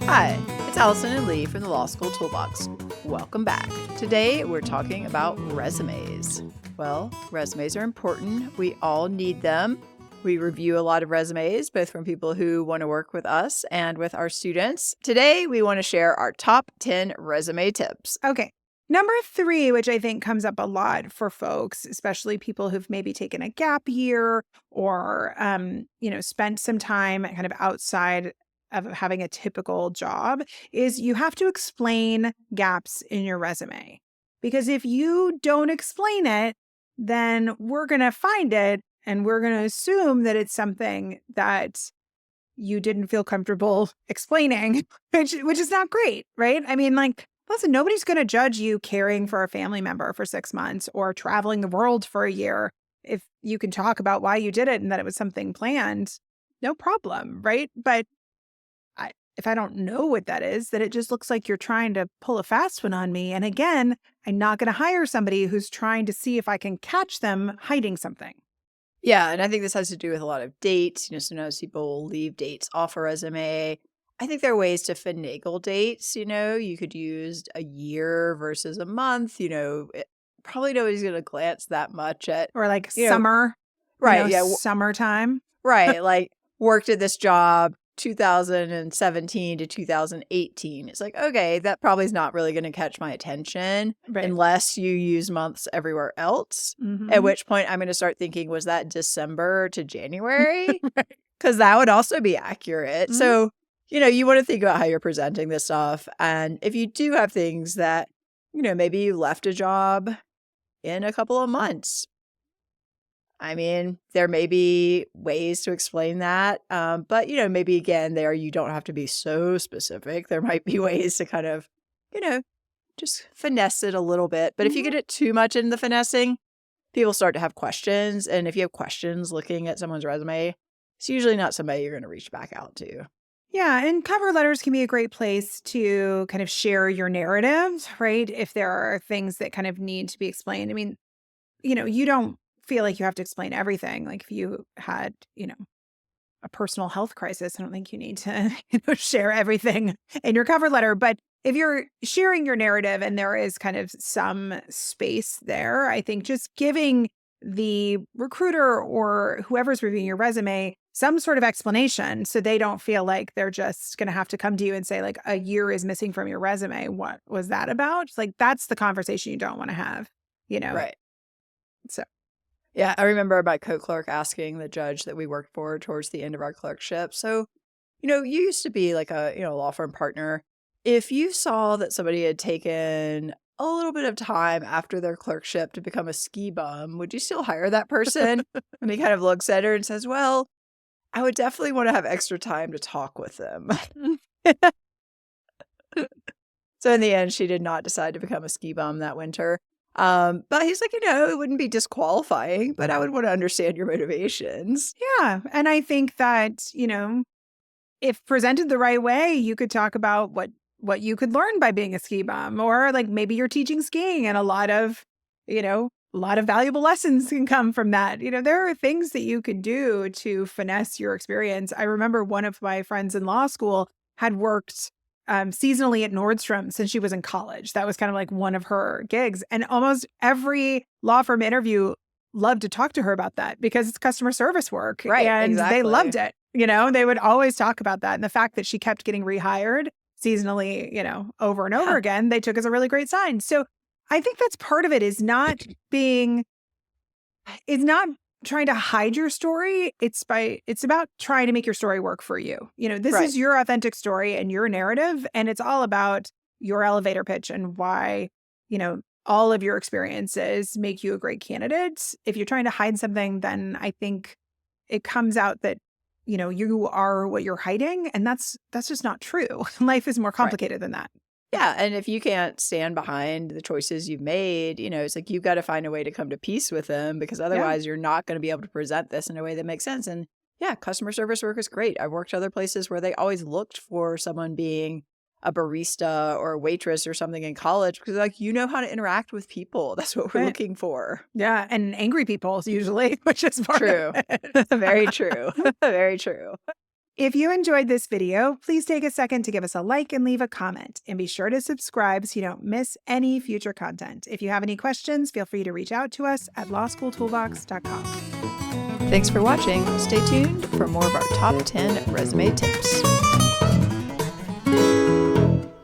Hi, it's Allison and Lee from the Law School Toolbox. Welcome back. Today we're talking about resumes. Well, resumes are important. We all need them. We review a lot of resumes, both from people who want to work with us and with our students. Today we want to share our top 10 resume tips. Okay. Number 3, which I think comes up a lot for folks, especially people who've maybe taken a gap year or, spent some time kind of outside of having a typical job, is you have to explain gaps in your resume. Because if you don't explain it, then we're going to find it and we're going to assume that it's something that you didn't feel comfortable explaining, which is not great, right? I mean, listen, nobody's going to judge you caring for a family member for 6 months or traveling the world for a year. If you can talk about why you did it and that it was something planned, no problem, right? But if I don't know what that is, then it just looks like you're trying to pull a fast one on me. And again, I'm not going to hire somebody who's trying to see if I can catch them hiding something. Yeah, and I think this has to do with a lot of dates. Sometimes people leave dates off a resume. I think there are ways to finagle dates. You could use a year versus a month. Probably nobody's going to glance that much at. Or summer. Right. Yeah. Summertime. Right. Like worked at this job 2017 to 2018. It's like, okay, that probably is not really going to catch my attention unless you use months everywhere else. Mm-hmm. At which point I'm going to start thinking, was that December to January? Because that would also be accurate. Mm-hmm. So, you want to think about how you're presenting this stuff. And if you do have things that, maybe you left a job in a couple of months. I mean, there may be ways to explain that. But, maybe again, there you don't have to be so specific. There might be ways to kind of, just finesse it a little bit. But if you get it too much in the finessing, people start to have questions. And if you have questions looking at someone's resume, it's usually not somebody you're going to reach back out to. Yeah, and cover letters can be a great place to kind of share your narrative, right? If there are things that kind of need to be explained. I mean, you don't feel like you have to explain everything. Like if you had, a personal health crisis, I don't think you need to, share everything in your cover letter. But if you're sharing your narrative and there is kind of some space there, I think just giving the recruiter or whoever's reviewing your resume some sort of explanation so they don't feel like they're just going to have to come to you and say, like, a year is missing from your resume. What was that about? It's like, that's the conversation you don't want to have, Right. So. Yeah, I remember my co-clerk asking the judge that we worked for towards the end of our clerkship. So, you used to be like a, law firm partner. If you saw that somebody had taken a little bit of time after their clerkship to become a ski bum, would you still hire that person? And he kind of looks at her and says, well, I would definitely want to have extra time to talk with them. So in the end, she did not decide to become a ski bum that winter. But he's like, it wouldn't be disqualifying, but I would want to understand your motivations. Yeah. And I think that, if presented the right way, you could talk about what you could learn by being a ski bum, or like maybe you're teaching skiing and a lot of valuable lessons can come from that. There are things that you can do to finesse your experience. I remember one of my friends in law school had worked seasonally at Nordstrom since she was in college. That was kind of like one of her gigs. And almost every law firm interview loved to talk to her about that because it's customer service work. Right, and exactly. They loved it. They would always talk about that. And the fact that she kept getting rehired seasonally, over and over again, they took as a really great sign. So I think that's part of it, is not trying to hide your story. It's about trying to make your story work for you. This is your authentic story and your narrative, and it's all about your elevator pitch and why, all of your experiences make you a great candidate. If you're trying to hide something, then I think it comes out that, you are what you're hiding, and that's just not true. Life is more complicated than that. Yeah. And if you can't stand behind the choices you've made, it's like you've got to find a way to come to peace with them, because otherwise you're not going to be able to present this in a way that makes sense. And yeah, customer service work is great. I've worked other places where they always looked for someone being a barista or a waitress or something in college, because how to interact with people. That's what we're looking for. Yeah. And angry people usually, which is part true. of it. Very true. Very true. If you enjoyed this video, please take a second to give us a like and leave a comment. And be sure to subscribe so you don't miss any future content. If you have any questions, feel free to reach out to us at lawschooltoolbox.com. Thanks for watching. Stay tuned for more of our top 10 resume tips.